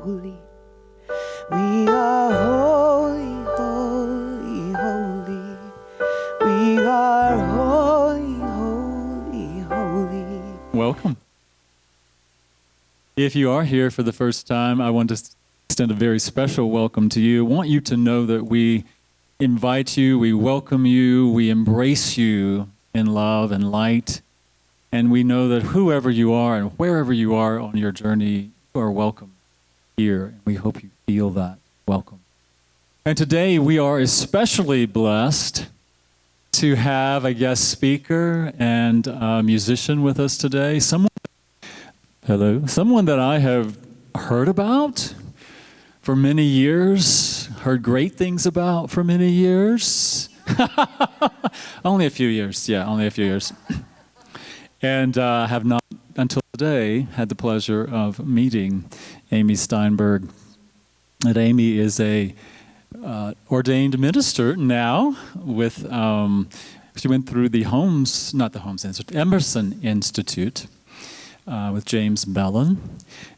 holy. We are holy, holy, holy. We are holy, holy, holy. Welcome. If you are here for the first time, I want to extend a very special welcome to you. I want you to know that we invite you, we welcome you, we embrace you in love and light. And we know that whoever you are and wherever you are on your journey, you are welcome here. And we hope you feel that welcome. And today we are especially blessed to have a guest speaker and a musician with us today. Someone that I have heard about for many years, heard great things about for many years. Only a few years, And have not, until today, had the pleasure of meeting Amy Steinberg. And Amy is a ordained minister now with, she went through the Emerson Institute with James Mellon.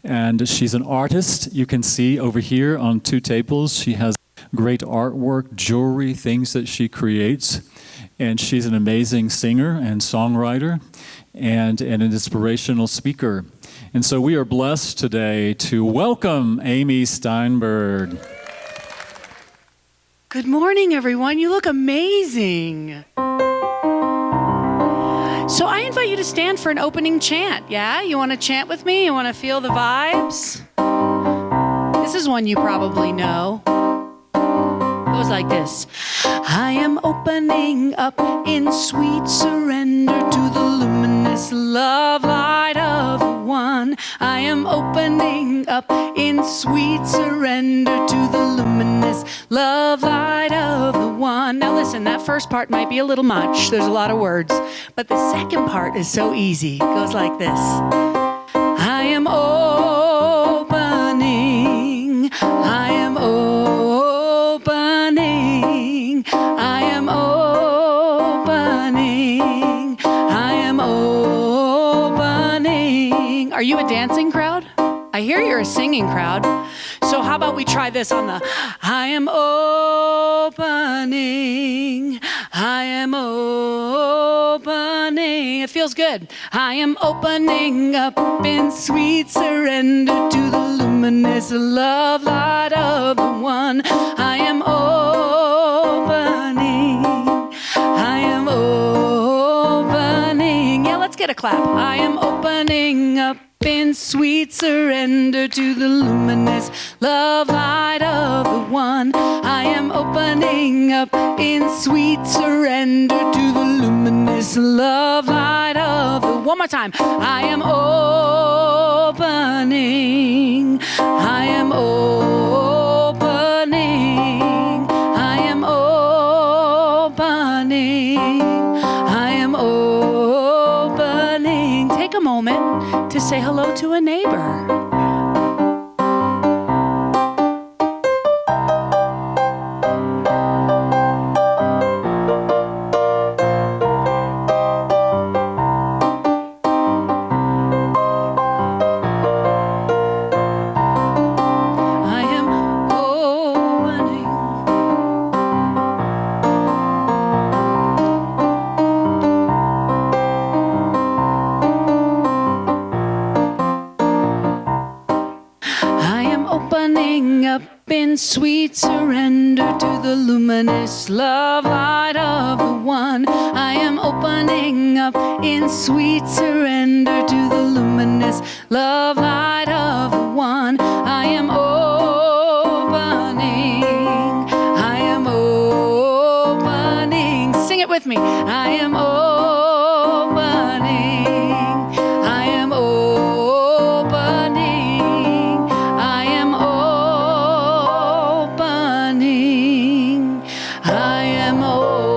And she's an artist. You can see over here on two tables, she has great artwork, jewelry, things that she creates. And she's an amazing singer and songwriter and an inspirational speaker. And so we are blessed today to welcome Amy Steinberg. Good morning, everyone. You look amazing. So I invite you to stand for an opening chant, yeah? You want to chant with me? You want to feel the vibes? This is one you probably know. It goes like this. I am opening up in sweet surrender to the luminous love light of the One. I am opening up in sweet surrender to the luminous love light of the One. Now listen, that first part might be a little much. There's a lot of words. But the second part is so easy. It goes like this. I am opening. I am opening. I am opening. I am opening. Are you a dancing crowd? I hear you're a singing crowd. So how about we try this on the I am opening. I am opening. It feels good. I am opening up in sweet surrender to the luminous love light of the One. I am opening. I am opening. Yeah, let's get a clap. I am opening up in sweet surrender to the luminous love light of the One. I am opening up in sweet surrender to the luminous love light of the One more time. I am opening. I am opening. I am opening. I am opening. Take a moment to say hello to a neighbor. Sweet surrender to the luminous love light of the One. I am opening up in sweet surrender to the luminous love light of the One. I am opening. I am opening. Sing it with me. I am opening. I am opening. I am opening. I am opening.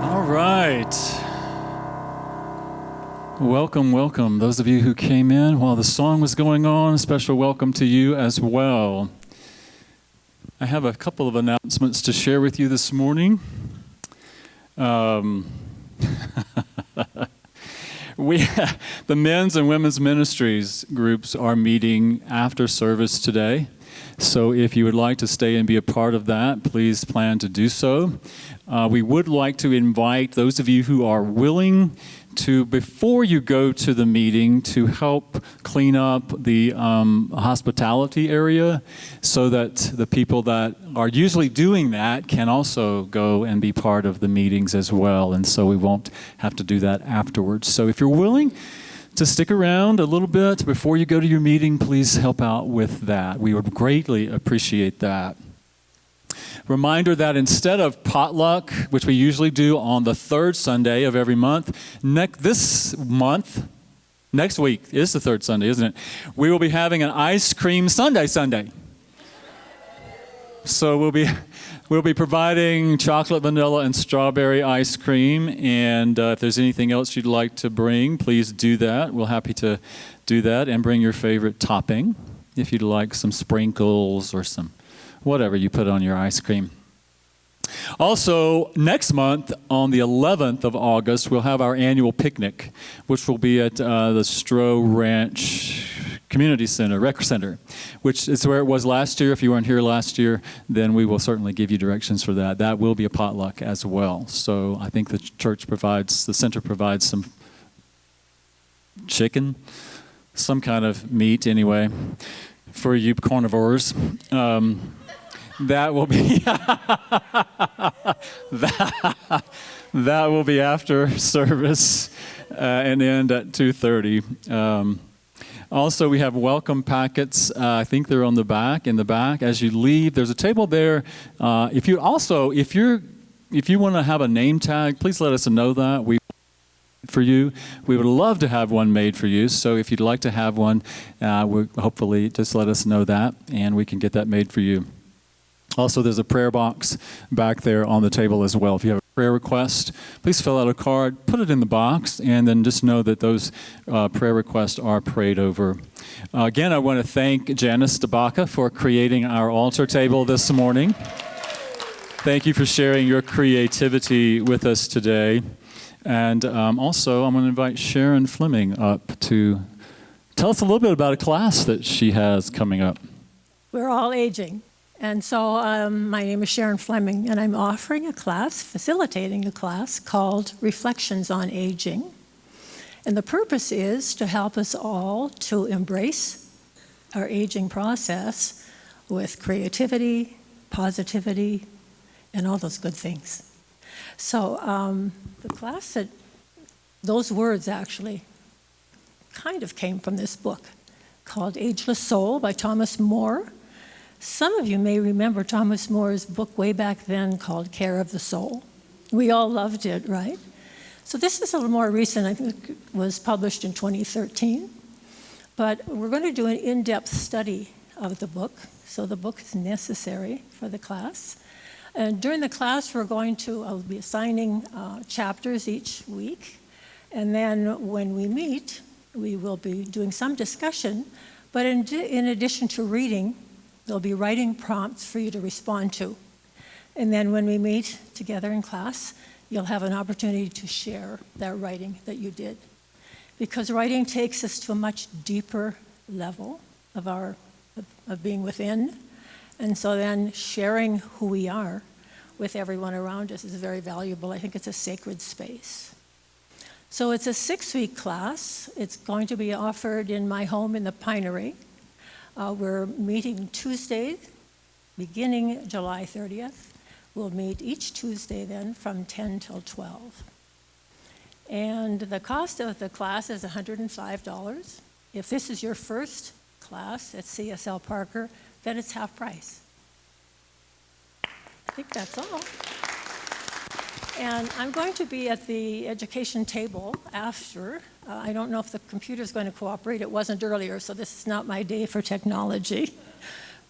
All right. Welcome, welcome. Those of you who came in while the song was going on, a special welcome to you as well. I have a couple of announcements to share with you this morning. The men's and women's ministries groups are meeting after service today. So if you would like to stay and be a part of that, please plan to do so. We would like to invite those of you who are willing to, before you go to the meeting, to help clean up the hospitality area so that the people that are usually doing that can also go and be part of the meetings as well. And so we won't have to do that afterwards. So if you're willing to stick around a little bit before you go to your meeting, please help out with that. We would greatly appreciate that. Reminder that instead of potluck, which we usually do on the third Sunday of every month, next week is the third Sunday, isn't it? We will be having an ice cream Sunday. So we'll be providing chocolate, vanilla, and strawberry ice cream. And if there's anything else you'd like to bring, please do that. We're happy to do that, and bring your favorite topping if you'd like some sprinkles or some whatever you put on your ice cream. Also, next month, on the 11th of August, we'll have our annual picnic, which will be at the Stroh Ranch Community Center, Rec Center, which is where it was last year. If you weren't here last year, then we will certainly give you directions for that. That will be a potluck as well. So I think the center provides some chicken, some kind of meat anyway, for you carnivores. That will be that will be after service and end at 2:30. Also, we have welcome packets. I think they're on the back. In the back, as you leave, there's a table there. If you want to have a name tag, please let us know that. We would love to have one made for you. So if you'd like to have one, hopefully just let us know that, and we can get that made for you. Also, there's a prayer box back there on the table as well. If you have a prayer request, please fill out a card, put it in the box, and then just know that those prayer requests are prayed over. Again, I want to thank Janice DeBaca for creating our altar table this morning. Thank you for sharing your creativity with us today. And also, I'm going to invite Sharon Fleming up to tell us a little bit about a class that she has coming up. We're all aging. And so my name is Sharon Fleming, and I'm offering a class, facilitating a class called Reflections on Aging. And the purpose is to help us all to embrace our aging process with creativity, positivity, and all those good things. So the class, those words actually kind of came from this book called Ageless Soul by Thomas More. Some of you may remember Thomas More's book way back then called Care of the Soul. We all loved it, right? So this is a little more recent. I think it was published in 2013. But we're going to do an in-depth study of the book. So the book is necessary for the class. And during the class, I'll be assigning chapters each week. And then when we meet, we will be doing some discussion. But in addition to reading, there'll be writing prompts for you to respond to. And then when we meet together in class, you'll have an opportunity to share that writing that you did. Because writing takes us to a much deeper level of being within. And so then sharing who we are with everyone around us is very valuable. I think it's a sacred space. So it's a 6-week class. It's going to be offered in my home in the Pinery. We're meeting Tuesday, beginning July 30th. We'll meet each Tuesday then from 10 till 12. And the cost of the class is $105. If this is your first class at CSL Parker, then it's half price. I think that's all. And I'm going to be at the education table after. I don't know if the computer's going to cooperate. It wasn't earlier, so this is not my day for technology.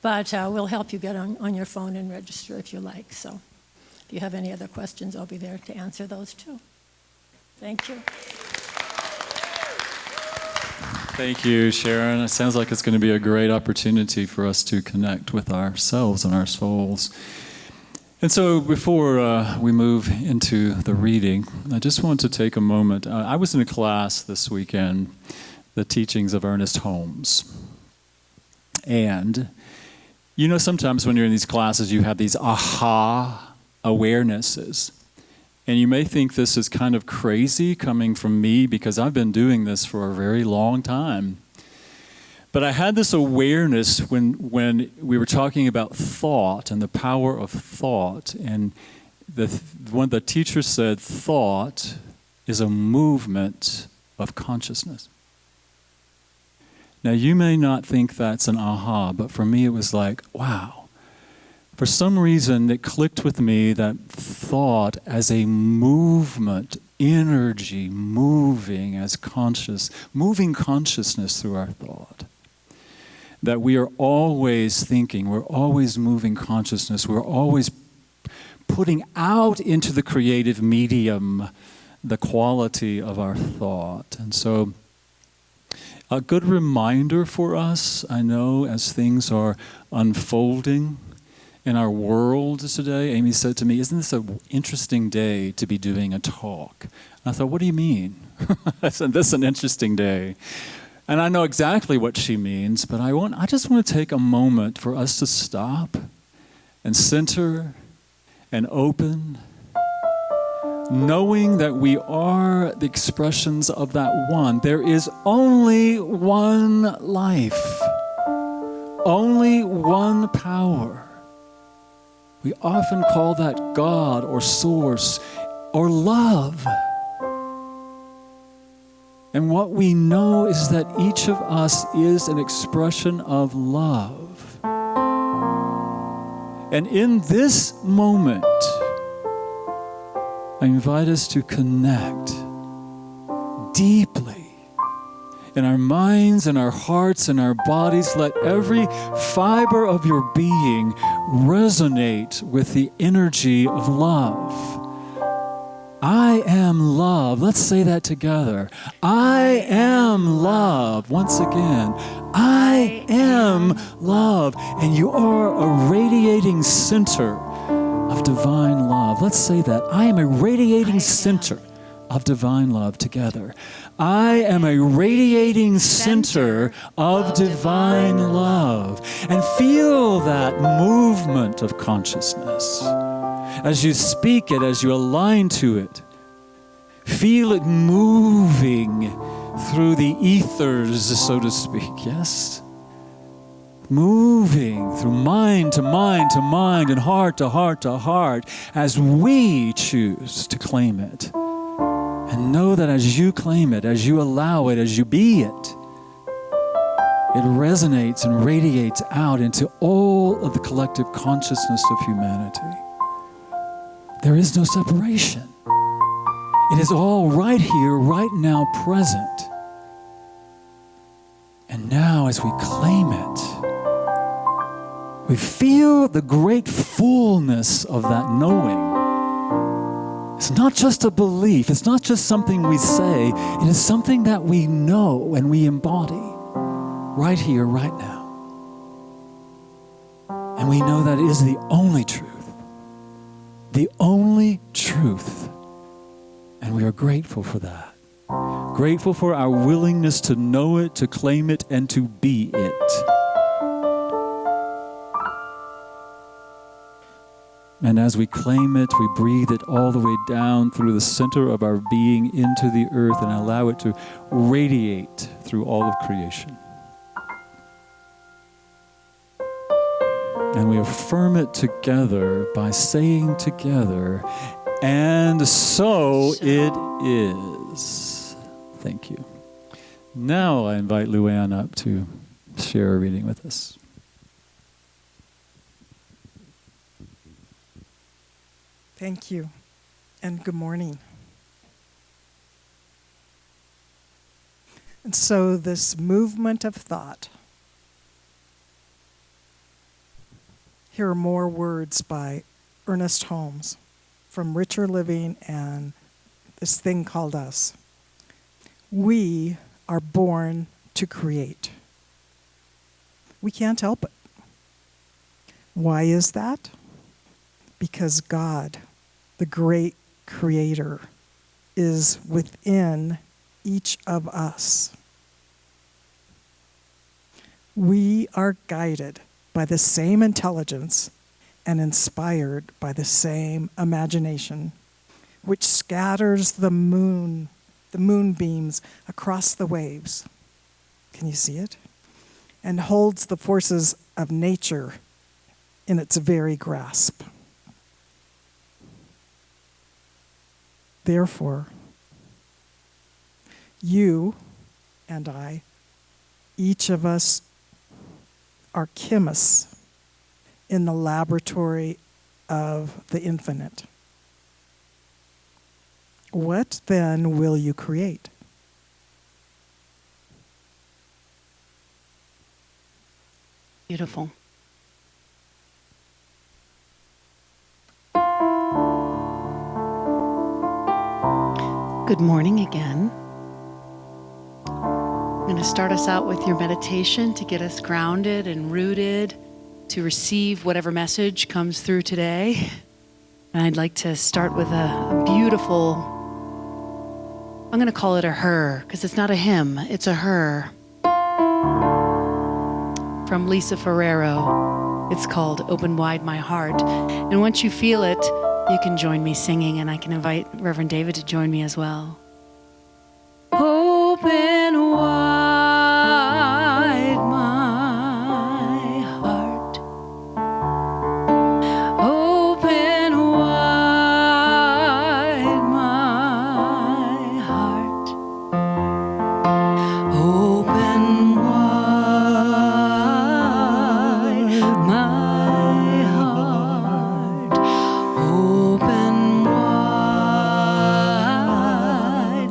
But we'll help you get on your phone and register if you like. So if you have any other questions, I'll be there to answer those too. Thank you. Thank you, Sharon. It sounds like it's going to be a great opportunity for us to connect with ourselves and our souls. And so before we move into the reading, I just want to take a moment. I was in a class this weekend, the teachings of Ernest Holmes. And you know, sometimes when you're in these classes, you have these aha awarenesses. And you may think this is kind of crazy coming from me because I've been doing this for a very long time. But I had this awareness when we were talking about thought and the power of thought. And one of the teachers said, thought is a movement of consciousness. Now, you may not think that's an aha, but for me it was like, wow. For some reason, it clicked with me that thought as a movement, energy, moving as moving consciousness through our thought. That we are always thinking, we're always moving consciousness, we're always putting out into the creative medium the quality of our thought. And so, a good reminder for us, I know, as things are unfolding in our world today. Amy said to me, isn't this an interesting day to be doing a talk? And I thought, what do you mean? I said, this is an interesting day. And I know exactly what she means, but I just want to take a moment for us to stop and center and open, knowing that we are the expressions of that one. There is only one life, only one power. We often call that God or source or love. And what we know is that each of us is an expression of love. And in this moment, I invite us to connect deeply in our minds and our hearts and our bodies. Let every fiber of your being resonate with the energy of love. I am love. Let's say that together. I am love. Once again, I am love. And you are a radiating center of divine love. Let's say that. I am a radiating center of divine love together. I am a radiating center of divine love. And feel that movement of consciousness. As you speak it, as you align to it, feel it moving through the ethers, so to speak, yes? Moving through mind to mind to mind and heart to heart to heart as we choose to claim it. And know that as you claim it, as you allow it, as you be it, it resonates and radiates out into all of the collective consciousness of humanity. There is no separation. It is all right here, right now, present. And now as we claim it, we feel the great fullness of that knowing. It's not just a belief. It's not just something we say. It is something that we know and we embody right here, right now. And we know that it is the only truth. The only truth. And we are grateful for that. Grateful for our willingness to know it, to claim it, and to be it. And as we claim it, we breathe it all the way down through the center of our being into the earth and allow it to radiate through all of creation. And we affirm it together by saying together, and so it is. Thank you. Now I invite Luann up to share a reading with us. Thank you, and good morning. And so this movement of thought. Here are more words by Ernest Holmes from Richer Living and this thing called Us. We are born to create. We can't help it. Why is that? because God, the great creator, is within each of us. We are guided by the same intelligence and inspired by the same imagination, which scatters the moonbeams across the waves. Can you see it? And holds the forces of nature in its very grasp. Therefore, you and I, each of us, are chemists in the laboratory of the infinite. What then will you create? Beautiful. Good morning again. I'm going to start us out with your meditation to get us grounded and rooted to receive whatever message comes through today. And I'd like to start with a beautiful, I'm going to call it a her, because it's not a him, it's a her. From Lisa Ferrero. It's called Open Wide My Heart. And once you feel it, you can join me singing, and I can invite Reverend David to join me as well. Open wide my heart. Open wide my heart. Open wide my heart. Open wide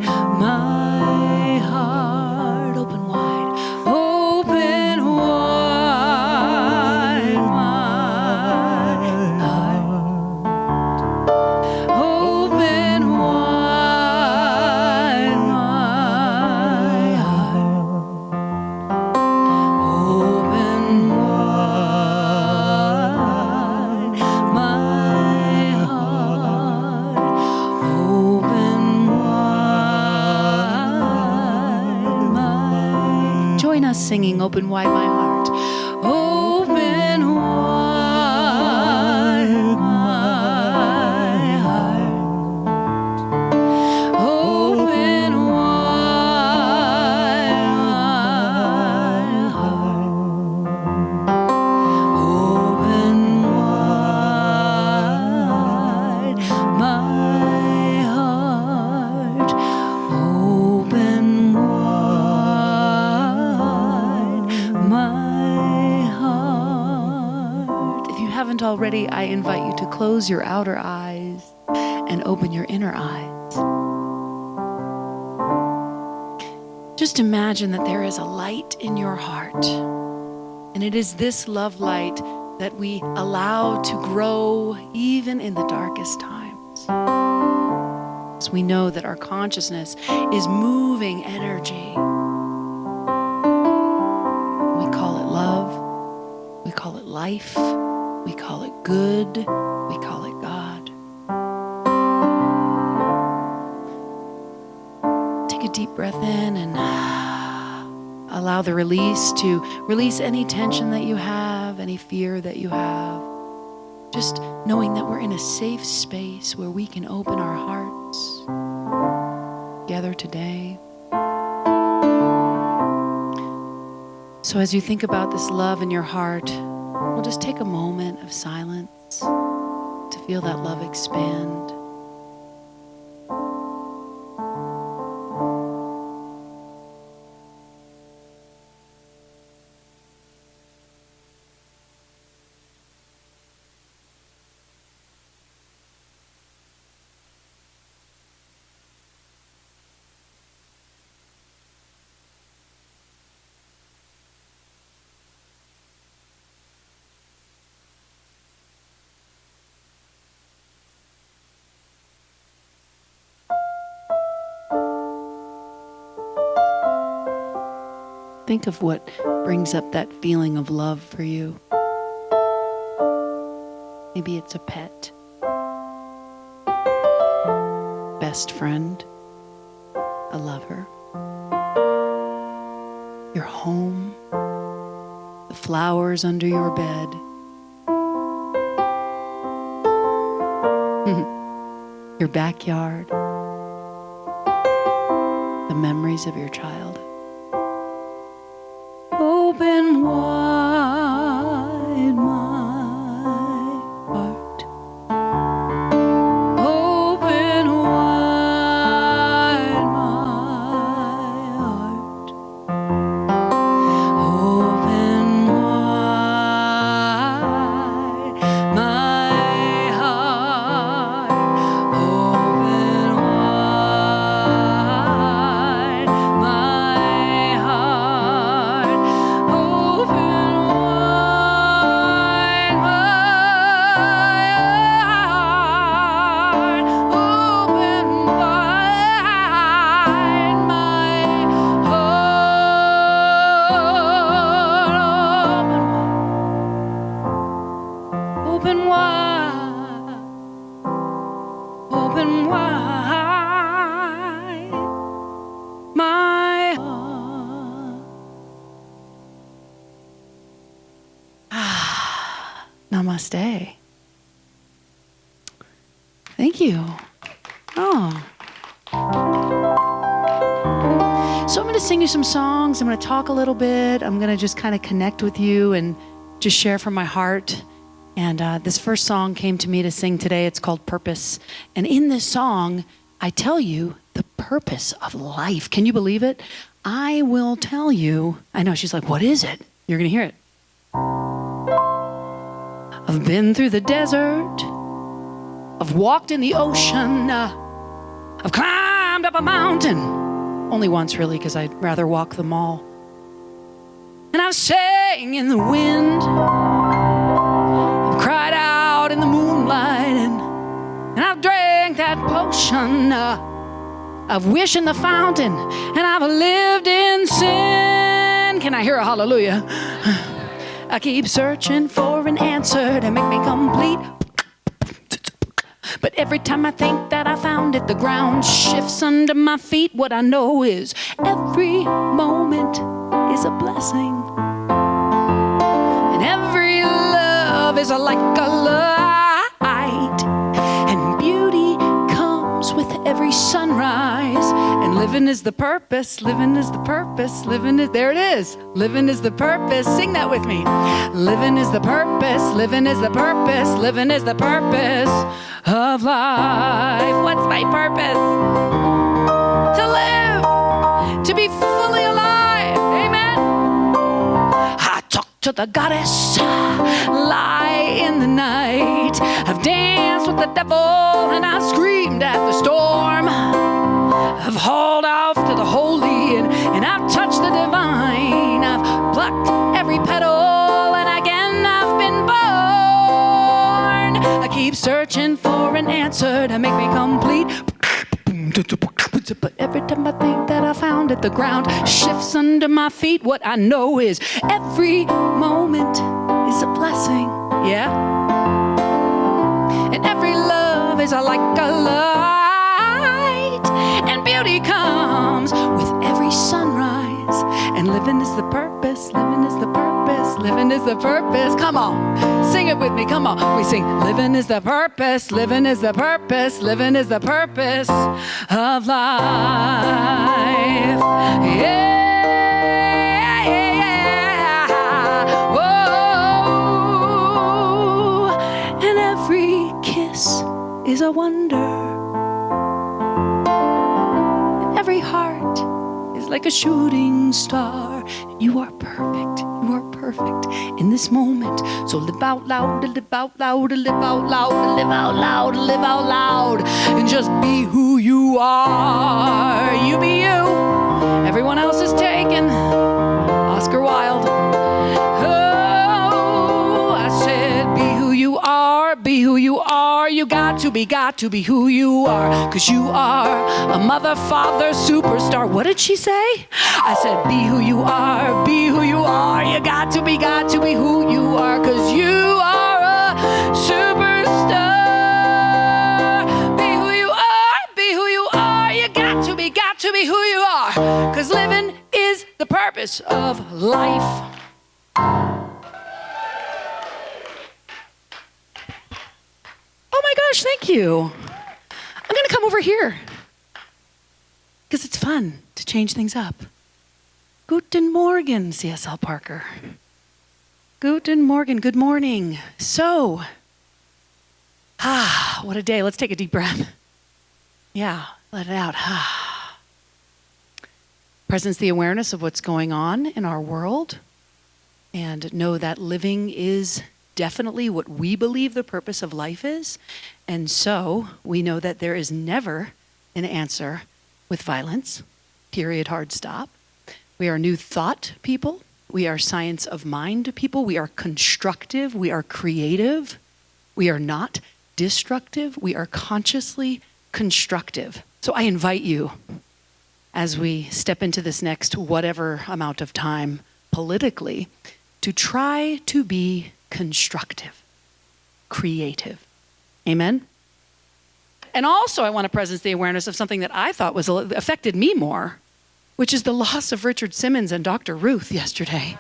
my heart. Open wide. Open wide my heart. Open wide my heart. Open wide my heart. Open wide my. Join us singing Open Wide My Heart. Open wide my heart. Open wide my heart. Open wide my heart. Open wide my heart. If you haven't already, I invite you to close your outer eyes and open your inner eyes. Just imagine that there is a light in your heart. And it is this love light that we allow to grow even in the darkest times. As we know that our consciousness is moving energy. We call it love. We call it life. We call it good. We call it God. Take a deep breath in and allow the release to release any tension that you have, any fear that you have. Just knowing that we're in a safe space where we can open our hearts together today. So as you think about this love in your heart, we'll just take a moment of silence to feel that love expand. Think of what brings up that feeling of love for you. Maybe it's a pet. best friend, a lover, your home, the flowers under your bed, your backyard, the memories of your childhood. Open wide my heart. Open wide my heart. Open wide my heart. Open wide my heart. Open wide my heart. Open wide my heart. Open wide. Open wide my heart. Namaste. Thank you. Oh. So I'm going to sing you some songs. I'm going to talk a little bit. I'm going to just kind of connect with you and just share from my heart. And this first song came to me to sing today. It's called Purpose. And in this song, I tell you the purpose of life. Can you believe it? I will tell you. I know, she's like, what is it? You're going to hear it. I've been through the desert. I've walked in the ocean. I've climbed up a mountain. Only once, really, because I'd rather walk them all. And I've sang in the wind. I've cried out in the moonlight. And I've drank that potion. I've wished in the fountain. And I've lived in sin. Can I hear a hallelujah? I keep searching for an answer to make me complete. But every time I think that I found it, the ground shifts under my feet. What I know is every moment is a blessing. And every love is like a light. And beauty comes with every sunrise. And living is the purpose, living is the purpose, living is, there it is. Living is the purpose, sing that with me. Living is the purpose, living is the purpose, living is the purpose of life. What's my purpose? To live, to be fully alive, amen. I talk to the goddess, lie in the night. I've danced with the devil and I've screamed at the storm. I've hauled off to the holy and I've touched the divine. I've plucked every petal and again I've been born. I keep searching for an answer to make me complete. But every time I think that I found it, the ground shifts under my feet. What I know is every moment is a blessing, yeah? And every love is like a light. And beauty comes with every sunrise. And living is the purpose, living is the purpose, living is the purpose. Come on, sing it with me, come on. We sing, living is the purpose, living is the purpose, living is the purpose of life. Yeah, yeah, yeah. Whoa. And every kiss is a wonder. Every heart is like a shooting star. You are perfect. You are perfect in this moment. So live out loud, live out loud, live out loud, live out loud, live out loud, and just be who you are. You be you. Everyone else is taken. Oscar Wilde. Oh, I said, be who you are, be who you are. You got to be who you are. 'Cause you are a mother, father, superstar. What did she say? I said, be who you are, be who you are. You got to be who you are. 'Cause you are a superstar. Be who you are, be who you 'Cause living is the purpose of life. Oh my gosh, thank you. I'm gonna come over here because it's fun to change things up. Guten Morgen, CSL Parker. Guten Morgen, good morning. So, what a day. Let's take a deep breath. Yeah, let it out. Presence the awareness of what's going on in our world, and know that living is definitely what we believe the purpose of life is. And so we know that there is never an answer with violence, period, hard stop. We are new thought people. We are science of mind people. We are constructive. We are creative. We are not destructive. We are consciously constructive. So I invite you, as we step into this next whatever amount of time politically, to try to be constructive, creative. Amen? And also I want to presence the awareness of something that I thought affected me more, which is the loss of Richard Simmons and Dr. Ruth yesterday.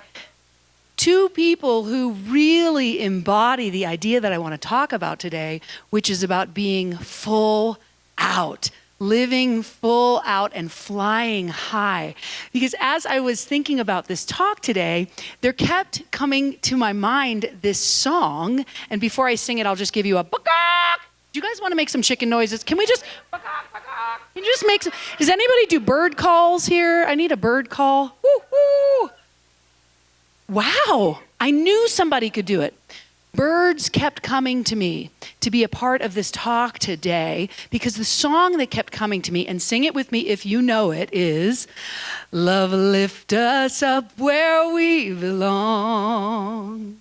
Two people who really embody the idea that I want to talk about today, which is about being full out, living full out and flying high. Because as I was thinking about this talk today, there kept coming to my mind this song. And before I sing it, I'll just give you a bakak. Do you guys want to make some chicken noises? Can we just, bakak, bakak. Can you just make some, does anybody do bird calls here? I need a bird call. Woo, woo. Wow, I knew somebody could do it. Birds kept coming to me to be a part of this talk today because the song that kept coming to me, and sing it with me if you know it, is Love lift us up where we belong,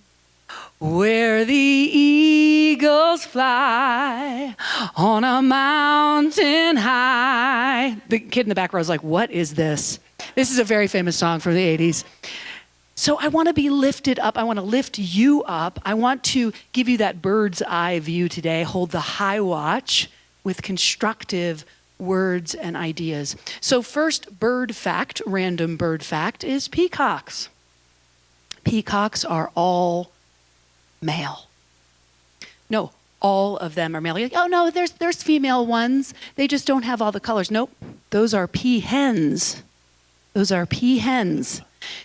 where the eagles fly on a mountain high. The kid in the back row is like, what is this? This is a very famous song from the 80s. So I want to be lifted up. I want to lift you up. I want to give you that bird's eye view today, hold the high watch with constructive words and ideas. So first bird fact, random bird fact, is peacocks. Peacocks are all male. No, all of them are male. You're like, oh no, there's female ones. They just don't have all the colors. Nope, those are peahens. Those are peahens.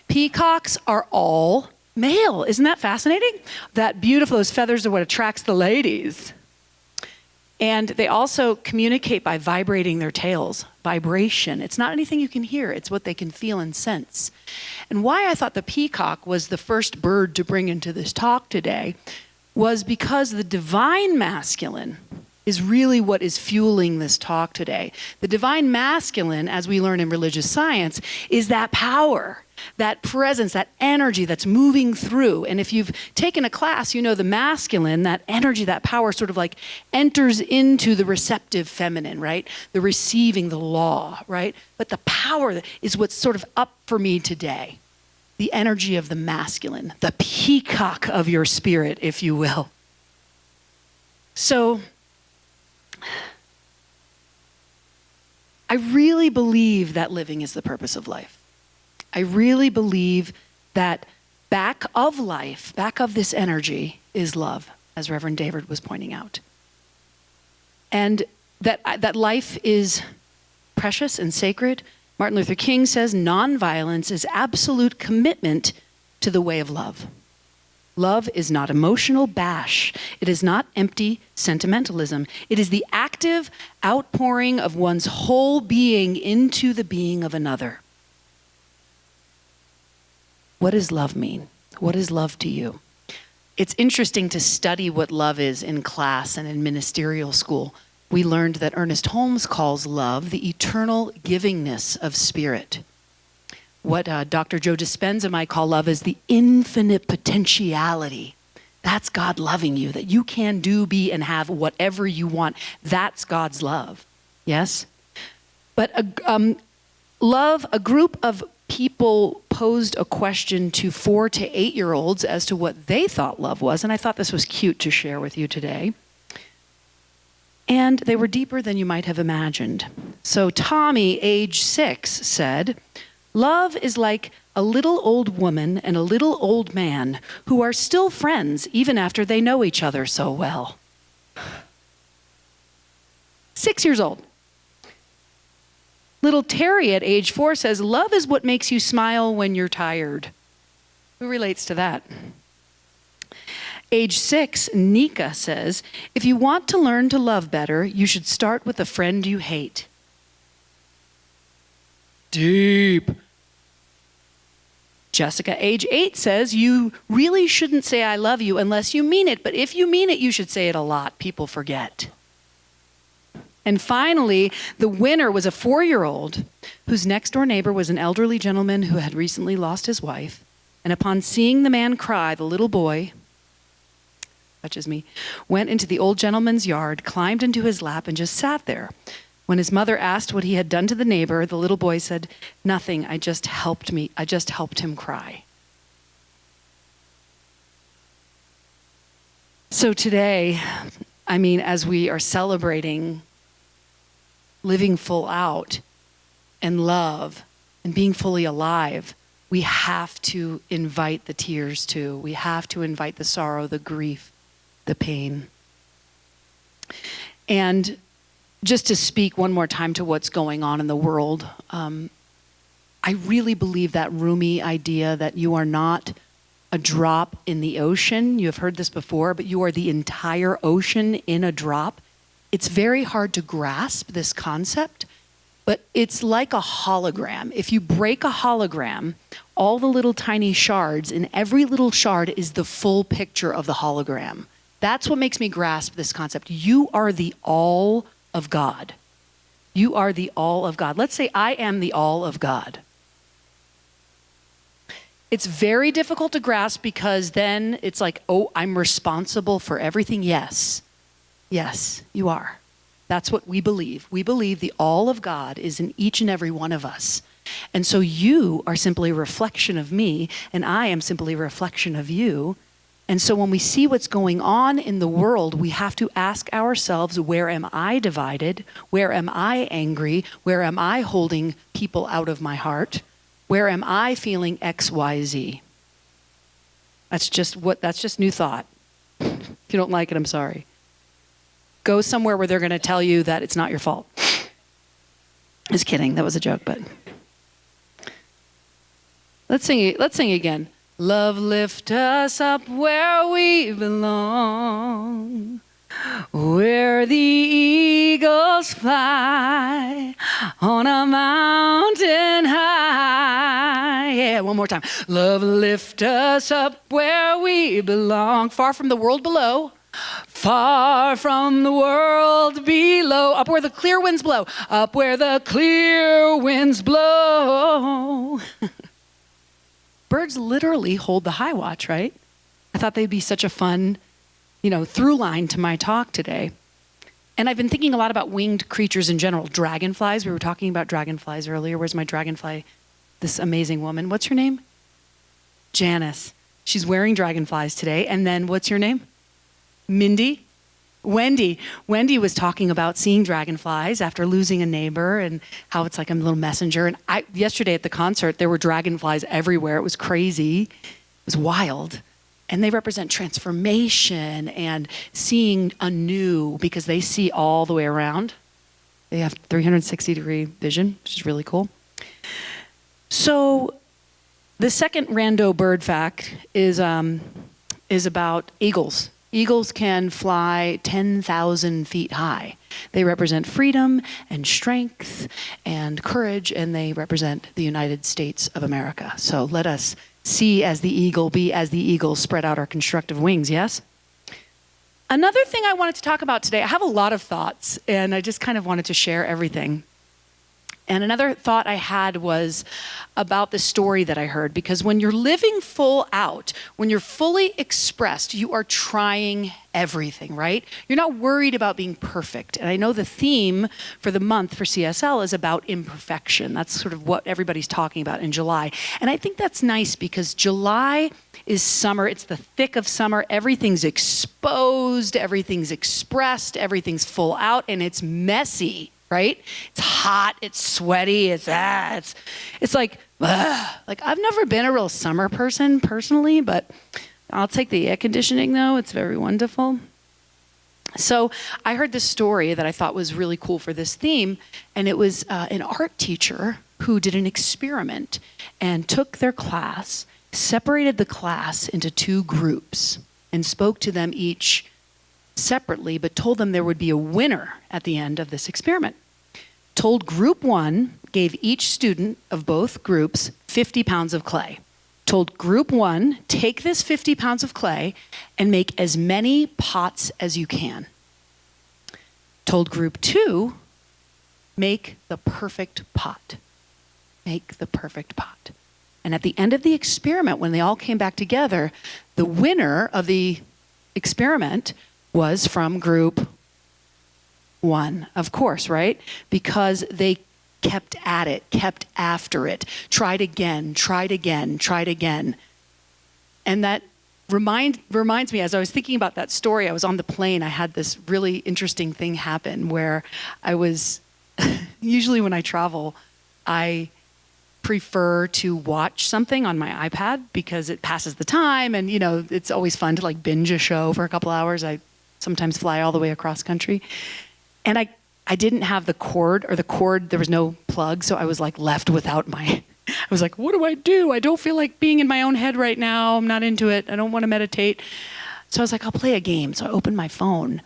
Peacocks are all male. Isn't that fascinating? That beautiful, those feathers are what attracts the ladies. And they also communicate by vibrating their tails. Vibration. It's not anything you can hear. It's what they can feel and sense. And why I thought the peacock was the first bird to bring into this talk today was because the divine masculine is really what is fueling this talk today. The divine masculine, as we learn in religious science, is that power, that presence, that energy that's moving through. And if you've taken a class, you know the masculine, that energy, that power sort of like enters into the receptive feminine, right? The receiving, the law, right? But the power is what's sort of up for me today. The energy of the masculine, the peacock of your spirit, if you will. So, I really believe that living is the purpose of life. I really believe that back of life, back of this energy is love, as Reverend David was pointing out. And that life is precious and sacred. Martin Luther King says nonviolence is absolute commitment to the way of love. Love is not emotional bash. It is not empty sentimentalism. It is the active outpouring of one's whole being into the being of another. What does love mean? What is love to you? It's interesting to study what love is in class and in ministerial school. We learned that Ernest Holmes calls love the eternal givingness of spirit. What Dr. Joe Dispenza might call love is the infinite potentiality. That's God loving you, that you can do, be, and have whatever you want. That's God's love. Yes? But a group of people posed a question to 4 to 8-year-olds as to what they thought love was, and I thought this was cute to share with you today. And they were deeper than you might have imagined. So Tommy, age 6, said, "Love is like a little old woman and a little old man who are still friends even after they know each other so well." 6 years old. Little Terry at age 4 says, "Love is what makes you smile when you're tired." Who relates to that? Age 6, Nika says, "If you want to learn to love better, you should start with a friend you hate." Deep. Jessica, age 8, says, "You really shouldn't say I love you unless you mean it, but if you mean it, you should say it a lot. People forget." And finally, the winner was a 4-year-old whose next door neighbor was an elderly gentleman who had recently lost his wife. And upon seeing the man cry, the little boy, touches me, went into the old gentleman's yard, climbed into his lap, and just sat there. When his mother asked what he had done to the neighbor, the little boy said, "Nothing, I just helped him cry." So today, as we are celebrating living full out and love and being fully alive, we have to invite the tears too. We have to invite the sorrow, the grief, the pain. And just to speak one more time to what's going on in the world, I really believe that Rumi idea that you are not a drop in the ocean. You have heard this before, but you are the entire ocean in a drop. It's very hard to grasp this concept, but it's like a hologram. If you break a hologram, all the little tiny shards, and every little shard is the full picture of the hologram. That's what makes me grasp this concept. You are the all of God. You are the all of God. Let's say I am the all of God. It's very difficult to grasp because then it's like, oh, I'm responsible for everything. Yes, you are. That's what we believe. We believe the all of God is in each and every one of us. And so you are simply a reflection of me, and I am simply a reflection of you. And so when we see what's going on in the world, we have to ask ourselves, where am I divided? Where am I angry? Where am I holding people out of my heart? Where am I feeling X, Y, Z? That's just new thought. If you don't like it, I'm sorry. Go somewhere where they're going to tell you that it's not your fault. Just kidding. That was a joke, but let's sing again. Love, lift us up where we belong, where the eagles fly on a mountain high. Yeah, one more time. Love, lift us up where we belong, far from the world below, far from the world below, up where the clear winds blow, up where the clear winds blow. Birds literally hold the high watch, right? I thought they'd be such a fun, through line to my talk today. And I've been thinking a lot about winged creatures in general. Dragonflies. We were talking about dragonflies earlier. Where's my dragonfly? This amazing woman. What's her name? Janice. She's wearing dragonflies today. And then what's your name? Mindy? Wendy. Wendy was talking about seeing dragonflies after losing a neighbor and how it's like a little messenger. And yesterday at the concert, there were dragonflies everywhere. It was crazy. It was wild. And they represent transformation and seeing anew because they see all the way around. They have 360-degree vision, which is really cool. So the second rando bird fact is about eagles. Eagles can fly 10,000 feet high. They represent freedom and strength and courage, and they represent the United States of America. So let us see as the eagle, be as the eagle, spread out our constructive wings, yes? Another thing I wanted to talk about today, I have a lot of thoughts, and I just kind of wanted to share everything. And another thought I had was about the story that I heard, because when you're living full out, when you're fully expressed, you are trying everything, right? You're not worried about being perfect. And I know the theme for the month for CSL is about imperfection. That's sort of what everybody's talking about in July. And I think that's nice because July is summer. It's the thick of summer. Everything's exposed, everything's expressed, everything's full out, and it's messy. right? It's hot, it's sweaty, it's like I've never been a real summer person personally, but I'll take the air conditioning though. It's very wonderful. So I heard this story that I thought was really cool for this theme, and it was an art teacher who did an experiment and took their class, separated the class into 2 groups, and spoke to them each separately, but told them there would be a winner at the end of this experiment. Told group 1, gave each student of both groups 50 pounds of clay. Told group 1, take this 50 pounds of clay and make as many pots as you can. Told group 2, make the perfect pot. Make the perfect pot. And at the end of the experiment, when they all came back together, the winner of the experiment was from group 1, of course, right? Because they kept at it, kept after it, tried again, tried again, tried again. And that reminds me, as I was thinking about that story, I was on the plane, I had this really interesting thing happen where I was, usually when I travel, I prefer to watch something on my iPad because it passes the time, and it's always fun to like binge a show for a couple hours. I sometimes fly all the way across country. And I didn't have the cord, there was no plug, so I was like left without I was like, what do? I don't feel like being in my own head right now. I'm not into it. I don't want to meditate. So I was like, I'll play a game. So I opened my phone.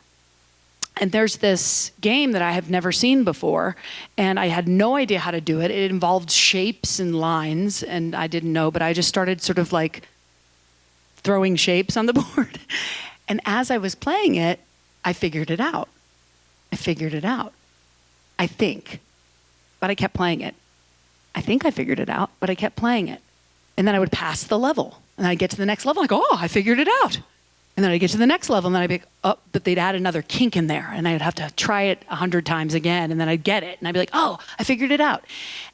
And there's this game that I have never seen before, and I had no idea how to do it. It involved shapes and lines, and I didn't know, but I just started sort of like throwing shapes on the board. And as I was playing it, I figured it out. I think. But I kept playing it. I think I figured it out, but I kept playing it. And then I would pass the level. And then I'd get to the next level, and I go, oh, I figured it out. And then I'd get to the next level, and then I'd be like, oh, but they'd add another kink in there. And I'd have to try it 100 times again, and then I'd get it. And I'd be like, oh, I figured it out.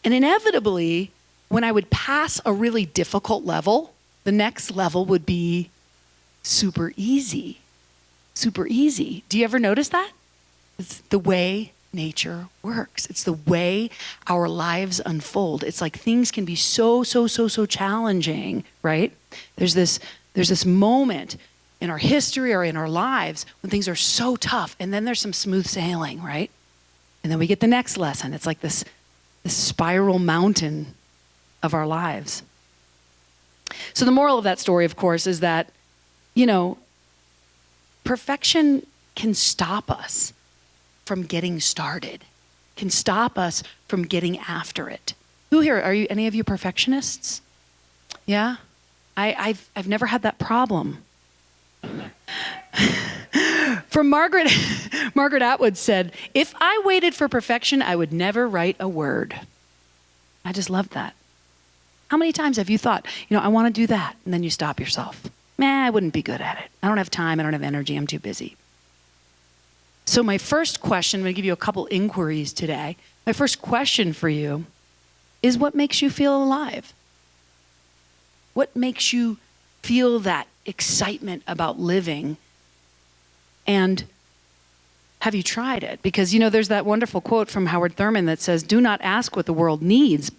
And inevitably, when I would pass a really difficult level, the next level would be super easy. Super easy. Do you ever notice that? It's the way nature works. It's the way our lives unfold. It's like things can be so challenging, right? There's this moment in our history or in our lives when things are so tough, and then there's some smooth sailing, right? And then we get the next lesson. It's like this spiral mountain of our lives. So the moral of that story, of course, is that, perfection can stop us from getting started, can stop us from getting after it. Who here, are you, any of you perfectionists? Yeah? I've never had that problem. From Margaret Atwood said, if I waited for perfection, I would never write a word. I just loved that. How many times have you thought, I want to do that, and then you stop yourself? I wouldn't be good at it. I don't have time, I don't have energy, I'm too busy. So my first question, I'm going to give you a couple inquiries today. My first question for you is, what makes you feel alive? What makes you feel that excitement about living? And have you tried it? Because, there's that wonderful quote from Howard Thurman that says, do not ask what the world needs,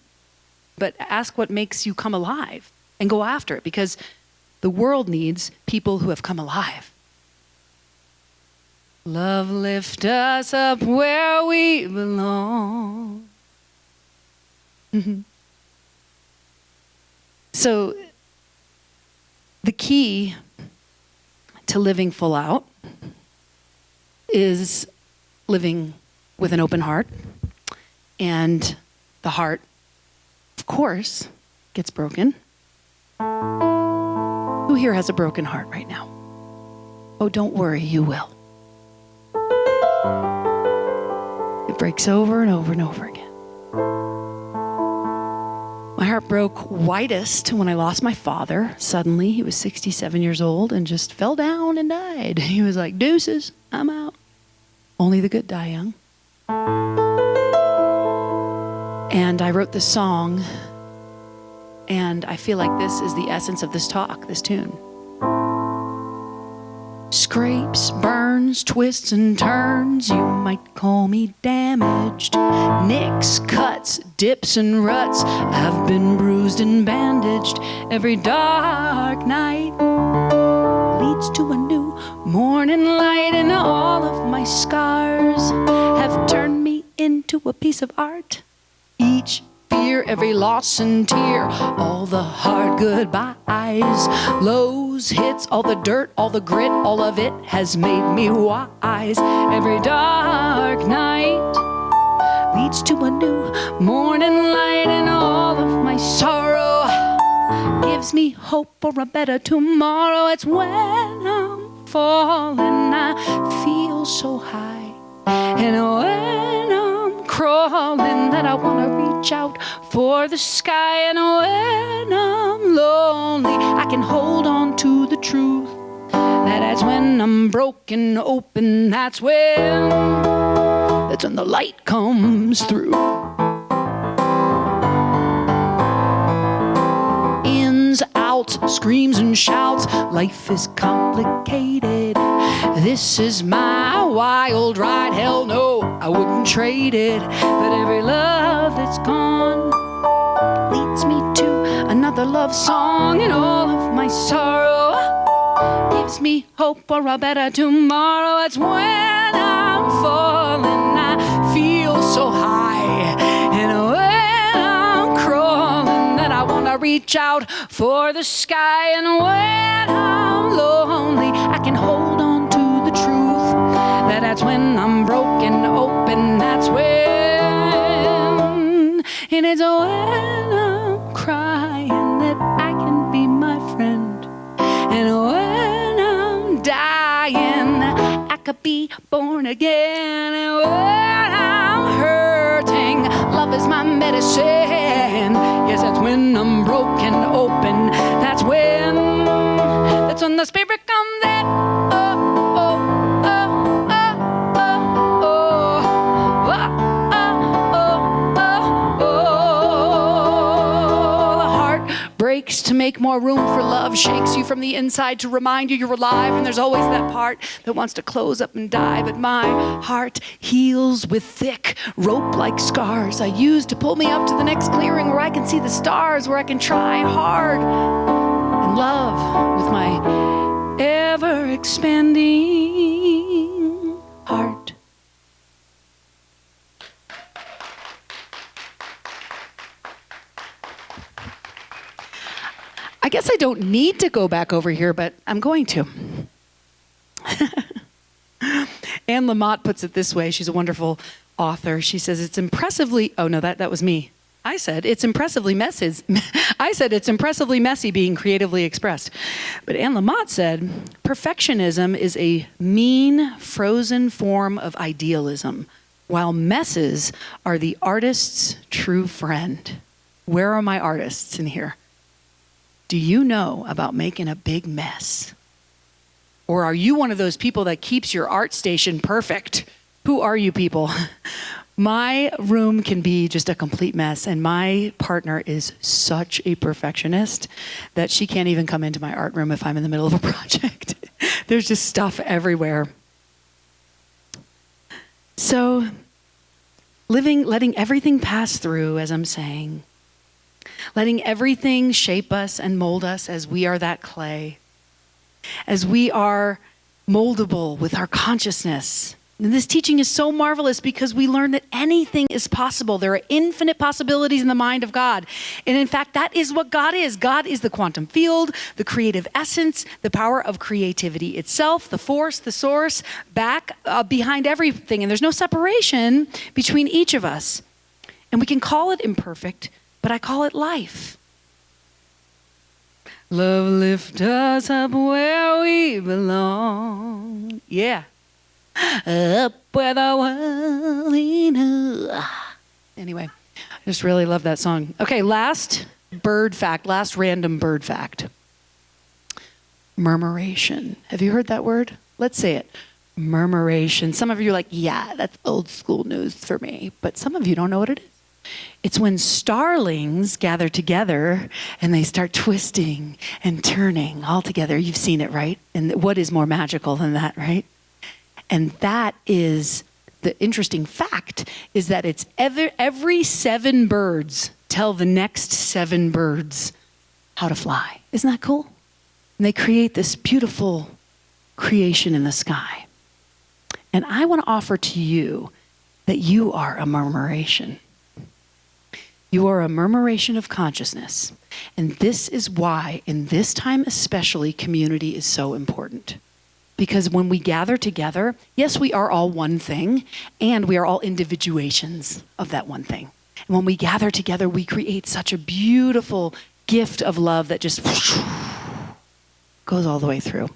but ask what makes you come alive and go after it. Because the world needs people who have come alive. Love, lift us up where we belong. So the key to living full out is living with an open heart. And the heart, of course, gets broken. Who here has a broken heart right now? Oh, don't worry, you will. It breaks over and over and over again. My heart broke widest when I lost my father. Suddenly, he was 67 years old and just fell down and died. He was like, deuces, I'm out. Only the good die young. And I wrote this song, and I feel like this is the essence of this talk, this tune. scrapes, burns, twists and turns. You might call me damaged. Nicks, cuts, dips and ruts. I've been bruised and bandaged. Every dark night leads to a new morning light, and all of my scars have turned me into a piece of art. Each fear, every loss and tear, all the hard goodbyes, lows, hits, all the dirt, all the grit, all of it has made me wise. Every dark night leads to a new morning light, and all of my sorrow gives me hope for a better tomorrow. It's when I'm falling, I feel so high, and when I'm crawling, that I want to reach out for the sky. And when I'm lonely, I can hold on to the truth. That's when I'm broken open. That's when the light comes through. Ins, outs, screams and shouts. Life is complicated. This is my wild ride. Hell no, I wouldn't trade it. But every love that's gone leads me to another love song, and all of my sorrow gives me hope for a better tomorrow. It's when I'm falling, I feel so high, and when I'm crawling, that I want to reach out for the sky. And when I'm lonely, I can hold on to the truth. That's when I'm broken open. That's when, and it's when I'm crying that I can be my friend. And when I'm dying, I could be born again. And when I'm hurting, love is my medicine. Yes, that's when I'm broken open. That's when the spirit comes in. Breaks to make more room for love, shakes you from the inside to remind you you're alive, and there's always that part that wants to close up and die. But my heart heals with thick rope-like scars I use to pull me up to the next clearing where I can see the stars, where I can try hard and love with my ever-expanding heart. I guess I don't need to go back over here, but I'm going to. Anne Lamott puts it this way. She's a wonderful author. She says, it's impressively, oh no, that was me. I said, it's impressively messy. I said, it's impressively messy being creatively expressed. But Anne Lamott said, perfectionism is a mean, frozen form of idealism, while messes are the artist's true friend. Where are my artists in here? Do you know about making a big mess? Or are you one of those people that keeps your art station perfect? Who are you people? My room can be just a complete mess, and my partner is such a perfectionist that she can't even come into my art room if I'm in the middle of a project. There's just stuff everywhere. So, letting everything pass through, as I'm saying, letting everything shape us and mold us as we are that clay, as we are moldable with our consciousness. And this teaching is so marvelous because we learn that anything is possible. There are infinite possibilities in the mind of God. And in fact, that is what God is. God is the quantum field, the creative essence, the power of creativity itself, the force, the source, behind everything. And there's no separation between each of us. And we can call it imperfect, but I call it life. Love lift us up where we belong. Yeah. Up where the world is. Anyway, I just really love that song. Okay, last random bird fact. Murmuration. Have you heard that word? Let's say it. Murmuration. Some of you are like, yeah, that's old school news for me. But some of you don't know what it is. It's when starlings gather together and they start twisting and turning all together. You've seen it, right? And what is more magical than that, right? And that is the interesting fact, is that it's every 7 birds tell the next 7 birds how to fly. Isn't that cool? And they create this beautiful creation in the sky. And I want to offer to you that you are a murmuration. You are a murmuration of consciousness. And this is why, in this time especially, community is so important. Because when we gather together, yes, we are all one thing, and we are all individuations of that one thing. And when we gather together, we create such a beautiful gift of love that just goes all the way through.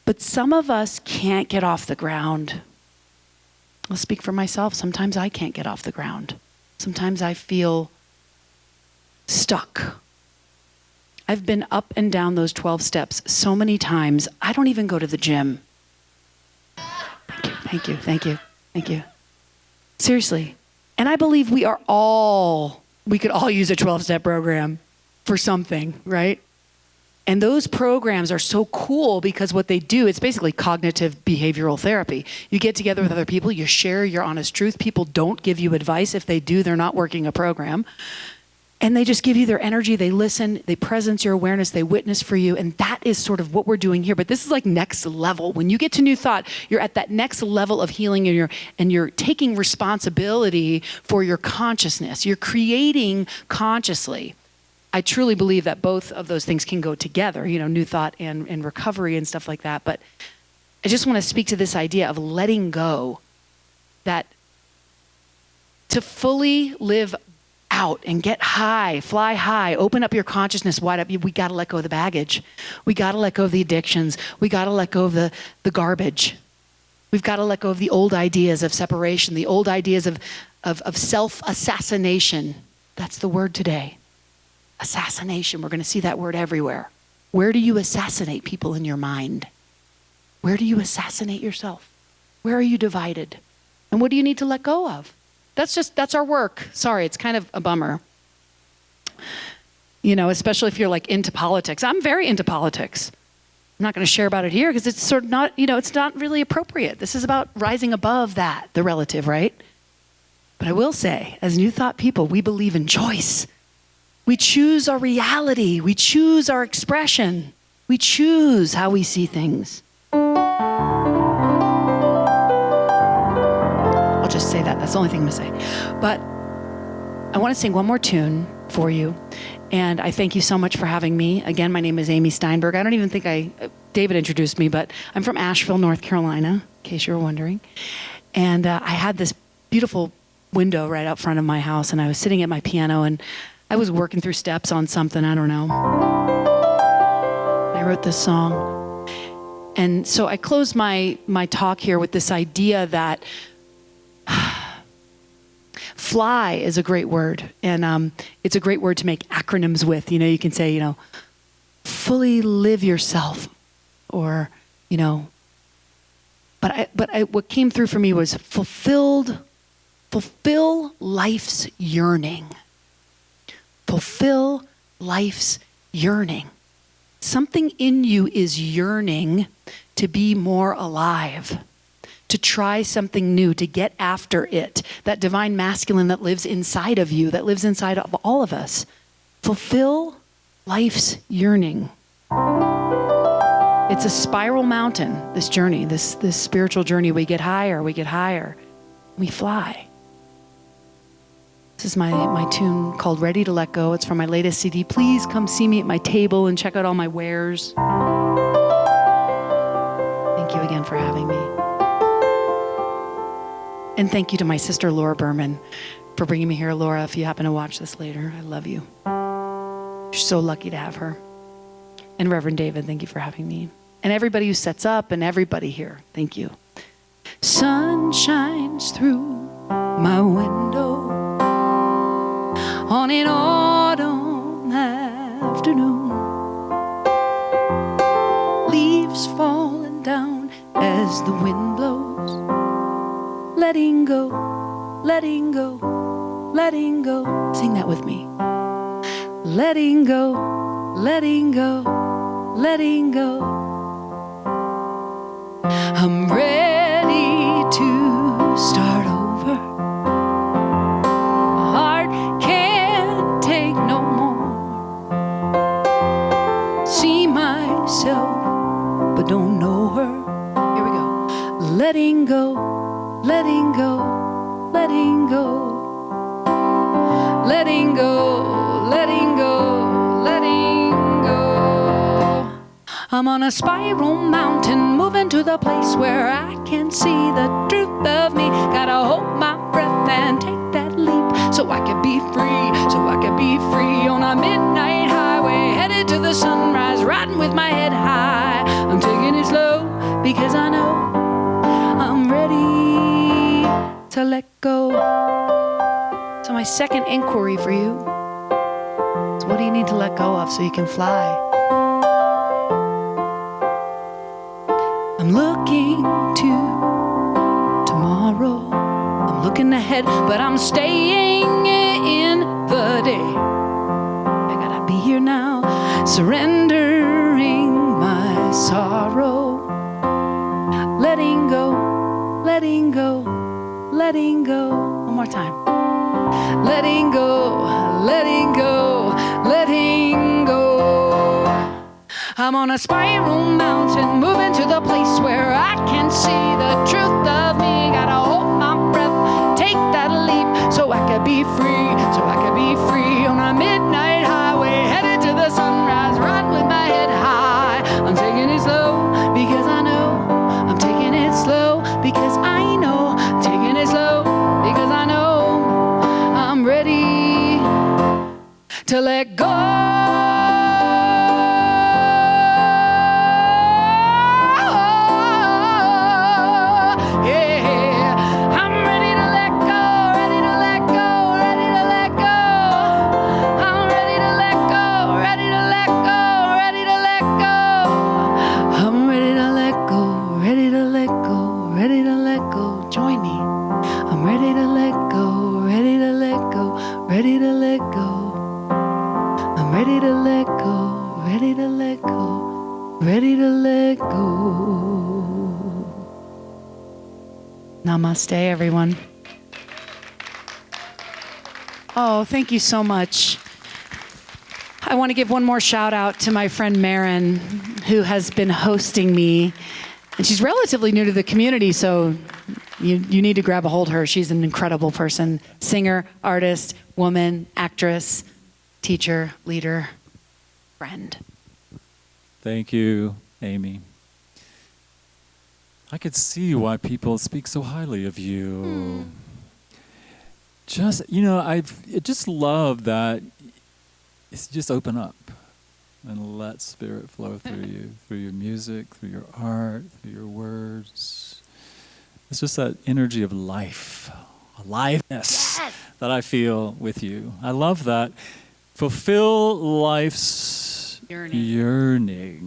But some of us can't get off the ground. I'll speak for myself. Sometimes I can't get off the ground. Sometimes I feel stuck. I've been up and down those 12 steps so many times, I don't even go to the gym. Thank you. Seriously. And I believe we could all use a 12-step program for something, right? And those programs are so cool because what they do, it's basically cognitive behavioral therapy. You get together with other people, you share your honest truth. People don't give you advice. If they do, they're not working a program. And they just give you their energy, they listen, they presence your awareness, they witness for you. And that is sort of what we're doing here. But this is like next level. When you get to New Thought, you're at that next level of healing, and you're taking responsibility for your consciousness. You're creating consciously. I truly believe that both of those things can go together, New Thought and recovery and stuff like that. But I just want to speak to this idea of letting go, that to fully live out and get high, fly high, open up your consciousness wide up, we got to let go of the baggage. We got to let go of the addictions. We got to let go of the garbage. We've got to let go of the old ideas of separation, the old ideas of self-assassination. That's the word today. Assassination. We're going to see that word everywhere. Where do you assassinate people in your mind? Where do you assassinate yourself? Where are you divided? And what do you need to let go of? That's our work. Sorry, it's kind of a bummer. Especially if you're like into politics. I'm very into politics. I'm not going to share about it here because it's sort of not, it's not really appropriate. This is about rising above that, the relative, right? But I will say, as New Thought people, we believe in choice. We choose our reality. We choose our expression. We choose how we see things. I'll just say that. That's the only thing I'm going to say. But I want to sing one more tune for you. And I thank you so much for having me. Again, my name is Amy Steinberg. I don't even think David introduced me, but I'm from Asheville, North Carolina, in case you were wondering. And I had this beautiful window right out front of my house, and I was sitting at my piano, and I was working through steps on something, I don't know. I wrote this song. And so I close my talk here with this idea that fly is a great word. And it's a great word to make acronyms with. You can say, fully live yourself. Or, but what came through for me was fulfill life's yearning. Fulfill life's yearning. Something in you is yearning to be more alive, to try something new, to get after it. That divine masculine that lives inside of you, that lives inside of all of us. Fulfill life's yearning. It's a spiral mountain, this journey, this spiritual journey. We get higher, we fly. This is my tune called Ready to Let Go. It's from my latest CD. Please come see me at my table and check out all my wares. Thank you again for having me. And thank you to my sister, Laura Berman, for bringing me here. Laura, if you happen to watch this later, I love you. You're so lucky to have her. And Reverend David, thank you for having me. And everybody who sets up and everybody here, thank you. Sun shines through my window on an autumn afternoon. Leaves falling down as the wind blows. Letting go, letting go. Sing that with me. Letting go, letting go, letting go. I'm ready to start over. My heart can't take no more. See myself, but don't know her. Here we go. Letting go, letting go, letting go. Letting go, letting go, letting go. I'm on a spiral mountain, moving to the place where I can see the truth of me. Gotta hold my breath and take that leap so I can be free, so I can be free. On a midnight highway, headed to the sunrise, riding with my head high. I'm taking it slow because I know I'm ready to let go. So my second inquiry for you is, what do you need to let go of so you can fly? I'm looking to tomorrow. I'm looking ahead, but I'm staying in the day. I gotta be here now, surrendering my sorrow. Letting go, letting go, letting go. One more time. Letting go, letting go, letting go. I'm on a spiral mountain, moving to the place where I can see the truth of me. Gotta hold my breath, take that leap so I could be free, so I could be free. On a midnight highway, headed to the sunrise, riding with my head high. I'm taking it slow because I know. I'm taking it slow because I know. I'm taking it slow because I know. I'm ready to let go. Yeah, I'm ready to let go, ready to let go, ready to let go. I'm ready to let go, ready to let go, ready to let go. I'm ready to let go, ready to let go, ready to let go. Join me. I'm ready to let go, ready to let go, ready to let go. I'm ready to let go, ready to let go, ready to let go. Namaste, everyone. Oh, thank you so much. I want to give one more shout out to my friend Marin, who has been hosting me. And she's relatively new to the community, so you need to grab a hold of her. She's an incredible person. Singer, artist, woman, actress, teacher, leader, friend. Thank you, Amy. I could see why people speak so highly of you. Just, I just love that it's just open up and let spirit flow through you, through your music, through your art, through your words. It's just that energy of life, aliveness that I feel with you. I love that. Fulfill life's yearning.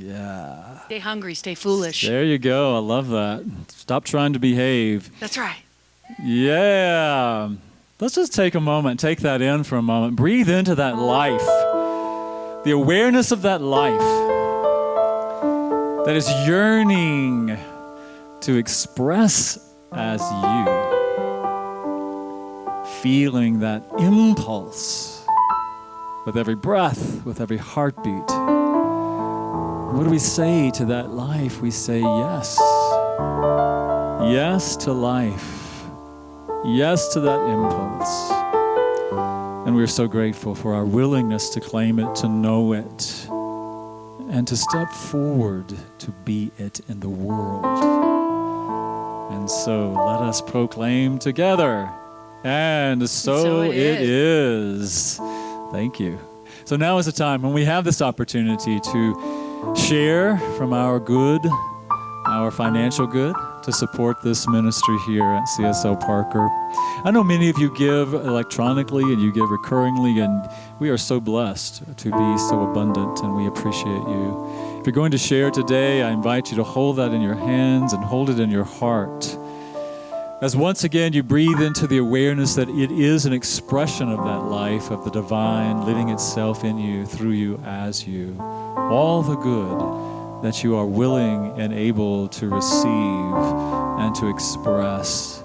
Yeah. Stay hungry, stay foolish. There you go. I love that. Stop trying to behave. That's right. Yeah. Let's just take a moment, take that in for a moment. Breathe into that life. The awareness of that life that is yearning to express as you. Feeling that impulse with every breath, with every heartbeat. What do we say to that life? We say yes. Yes to life. Yes to that impulse. And we're so grateful for our willingness to claim it, to know it, and to step forward to be it in the world. And so let us proclaim together. And so it is. Thank you. So now is the time when we have this opportunity to share from our good, our financial good, to support this ministry here at CSL Parker. I know many of you give electronically and you give recurringly, and we are so blessed to be so abundant, and we appreciate you. If you're going to share today, I invite you to hold that in your hands and hold it in your heart. As once again you breathe into the awareness that it is an expression of that life, of the divine living itself in you, through you, as you. All the good that you are willing and able to receive and to express.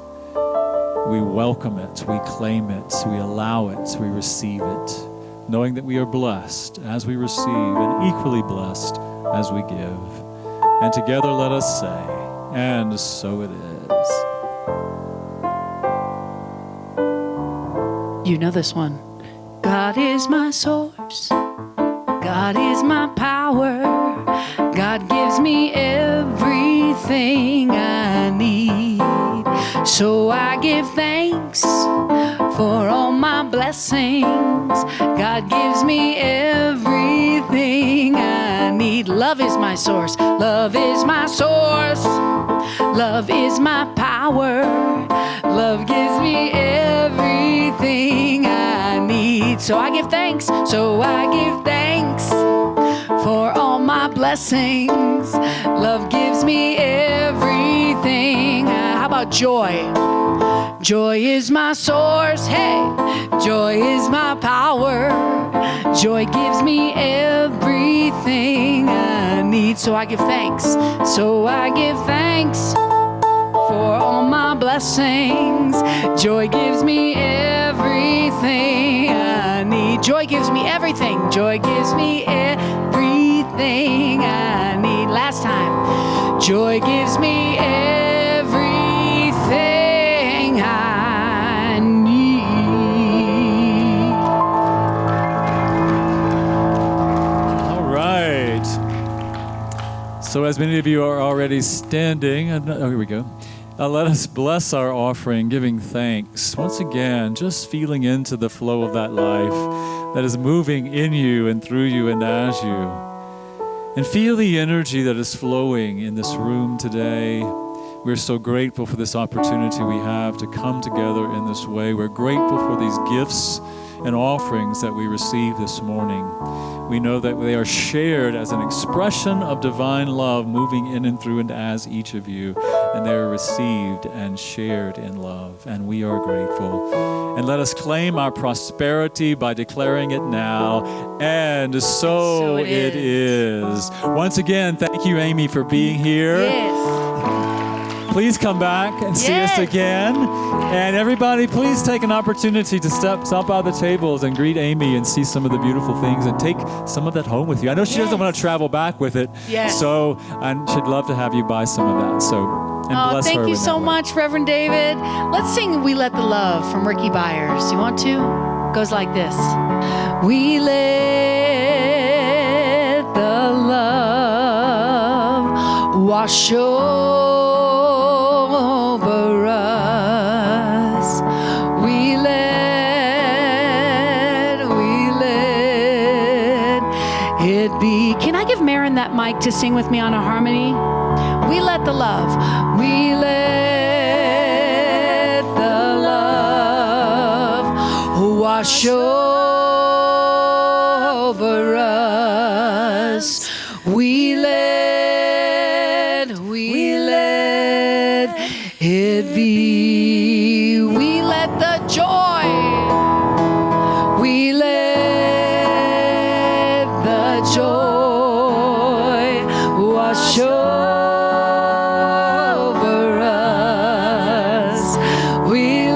We welcome it, we claim it, we allow it, we receive it, knowing that we are blessed as we receive and equally blessed as we give. And together let us say, and so it is. You know this one. God is my source. God is my power. God gives me everything I need. So I give thanks for all my blessings. God gives me everything I need. Love is my source. Love is my source. Love is my power. Love gives me everything I need. So I give thanks. So I give thanks for all my blessings. Love gives me everything. How about joy? Joy is my source. Hey, joy is my power. Joy gives me everything I need. So I give thanks. So I give thanks for all my blessings. Joy gives me everything I need. Joy gives me everything. Joy gives me everything I need. Last time. Joy gives me everything I need. All right. So as many of you are already standing, here we go. Let us bless our offering, giving thanks. Once again, just feeling into the flow of that life that is moving in you and through you and as you. And feel the energy that is flowing in this room today. We're so grateful for this opportunity we have to come together in this way. We're grateful for these gifts and offerings that we receive this morning. We know that they are shared as an expression of divine love moving in and through and as each of you, and they are received and shared in love, and we are grateful. And let us claim our prosperity by declaring it now, and so it is. Once again, thank you, Amy, for being here. Yes. Please come back and see us again. And everybody, please take an opportunity to stop by the tables and greet Amy and see some of the beautiful things and take some of that home with you. I know she doesn't want to travel back with it. Yes. So she'd love to have you buy some of that. So, and bless her. Thank you in so that way. much, Reverend David. Let's sing We Let the Love from Ricky Byers. You want to? Goes like this. We let the love wash over us. We let it be. Can I give Maren that mic to sing with me on a harmony? We let the love. We let the love wash over us. We let it be. We let the joy. We let the joy wash over us. We let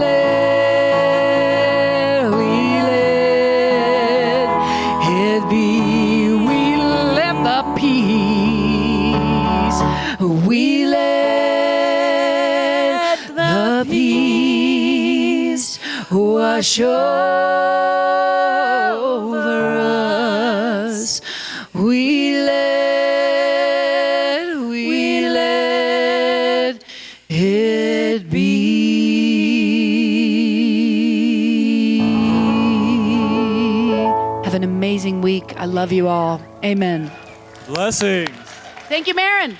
it be. We let the peace. We let the peace wash over us. We let it be. Have an amazing week. I love you all. Amen. Blessings. Thank you, Maren.